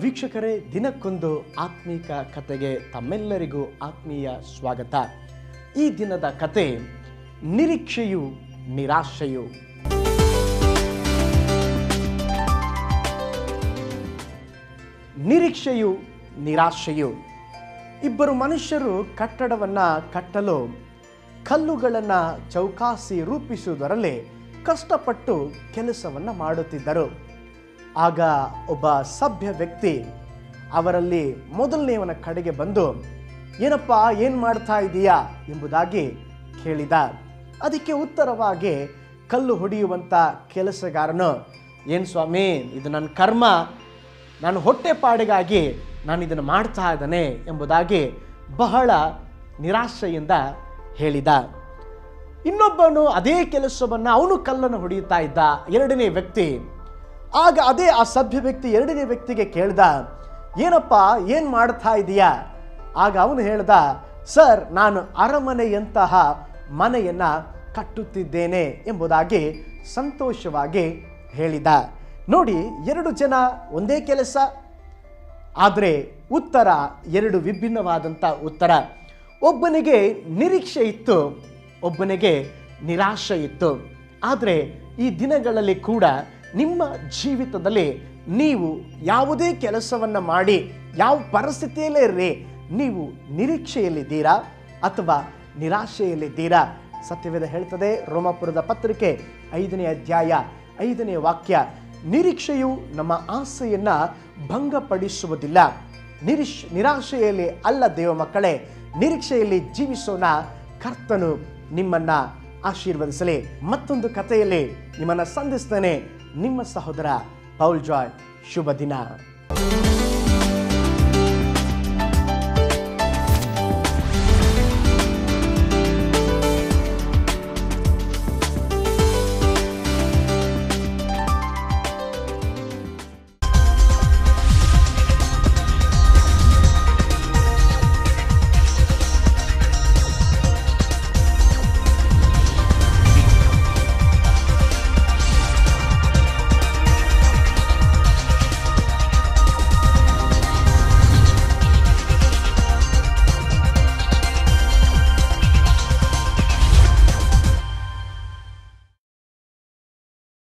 ವೀಕ್ಷಕರೇ, ದಿನಕ್ಕೊಂದು ಆತ್ಮೀಕ ಕತೆಗೆ ತಮ್ಮೆಲ್ಲರಿಗೂ ಆತ್ಮೀಯ ಸ್ವಾಗತ. ಈ ದಿನದ ಕತೆ ನಿರೀಕ್ಷೆಯು ನಿರಾಶೆಯು. ನಿರೀಕ್ಷೆಯು ನಿರಾಶೆಯು. ಇಬ್ಬರು ಮನುಷ್ಯರು ಕಟ್ಟಡವನ್ನು ಕಟ್ಟಲು ಕಲ್ಲುಗಳನ್ನು ಚೌಕಾಸಿ ರೂಪಿಸುವುದರಲ್ಲಿ ಕಷ್ಟಪಟ್ಟು ಕೆಲಸವನ್ನು ಮಾಡುತ್ತಿದ್ದರು. ಆಗ ಒಬ್ಬ ಸಭ್ಯ ವ್ಯಕ್ತಿ ಅವರಲ್ಲಿ ಮೊದಲನೆಯವನ ಕಡೆಗೆ ಬಂದು, ಏನಪ್ಪ, ಏನು ಮಾಡ್ತಾ ಇದೀಯಾ ಎಂಬುದಾಗಿ ಕೇಳಿದ. ಅದಕ್ಕೆ ಉತ್ತರವಾಗಿ ಕಲ್ಲು ಹೊಡೆಯುವಂಥ ಕೆಲಸಗಾರನು, ಏನು ಸ್ವಾಮಿ, ಇದು ನನ್ನ ಕರ್ಮ, ನಾನು ಹೊಟ್ಟೆಪಾಡಿಗಾಗಿ ನಾನು ಇದನ್ನು ಮಾಡ್ತಾ ಇದ್ದಾನೆ ಎಂಬುದಾಗಿ ಬಹಳ ನಿರಾಶೆಯಿಂದ ಹೇಳಿದ. ಇನ್ನೊಬ್ಬನು ಅದೇ ಕೆಲಸವನ್ನು, ಅವನು ಕಲ್ಲನ್ನು ಹೊಡೆಯುತ್ತಾ ಇದ್ದ, ಎರಡನೇ ವ್ಯಕ್ತಿ. ಆಗ ಅದೇ ಆ ಸಭ್ಯ ವ್ಯಕ್ತಿ ಎರಡನೇ ವ್ಯಕ್ತಿಗೆ ಕೇಳ್ದ, ಏನಪ್ಪ, ಏನು ಮಾಡ್ತಾ ಇದೀಯಾ? ಆಗ ಅವನು ಹೇಳ್ದ, ಸರ್, ನಾನು ಅರಮನೆಯಂತಹ ಮನೆಯನ್ನು ಕಟ್ಟುತ್ತಿದ್ದೇನೆ ಎಂಬುದಾಗಿ ಸಂತೋಷವಾಗಿ ಹೇಳಿದ. ನೋಡಿ, ಎರಡು ಜನ ಒಂದೇ ಕೆಲಸ, ಆದರೆ ಉತ್ತರ ಎರಡು ವಿಭಿನ್ನವಾದಂಥ ಉತ್ತರ. ಒಬ್ಬನಿಗೆ ನಿರೀಕ್ಷೆ ಇತ್ತು, ಒಬ್ಬನಿಗೆ ನಿರಾಶೆ ಇತ್ತು. ಆದರೆ ಈ ದಿನಗಳಲ್ಲಿ ಕೂಡ ನಿಮ್ಮ ಜೀವಿತದಲ್ಲಿ ನೀವು ಯಾವುದೇ ಕೆಲಸವನ್ನು ಮಾಡಿ, ಯಾವ ಪರಿಸ್ಥಿತಿಯಲ್ಲೇ ಇರ್ರಿ, ನೀವು ನಿರೀಕ್ಷೆಯಲ್ಲಿದ್ದೀರಾ ಅಥವಾ ನಿರಾಶೆಯಲ್ಲಿದ್ದೀರಾ? ಸತ್ಯವೇದ ಹೇಳ್ತದೆ, ರೋಮಾಪುರದ ಪತ್ರಿಕೆ 5ನೇ ಅಧ್ಯಾಯ 5ನೇ ವಾಕ್ಯ, ನಿರೀಕ್ಷೆಯು ನಮ್ಮ ಆಸೆಯನ್ನು ಭಂಗಪಡಿಸುವುದಿಲ್ಲ. ನಿರಾಶೆಯಲ್ಲಿ ಅಲ್ಲ ದೇವ ಮಕ್ಕಳೇ, ನಿರೀಕ್ಷೆಯಲ್ಲಿ ಜೀವಿಸೋಣ. ಕರ್ತನು ನಿಮ್ಮನ್ನು ಆಶೀರ್ವದಿಸಲಿ. ಮತ್ತೊಂದು ಕಥೆಯಲ್ಲಿ ನಿಮ್ಮನ್ನು ಸಂಧಿಸ್ತೇನೆ. ನಿಮ್ಮ ಸಹೋದರ ಪೌಲ್ ಜಾಯ್. ಶುಭ ದಿನ.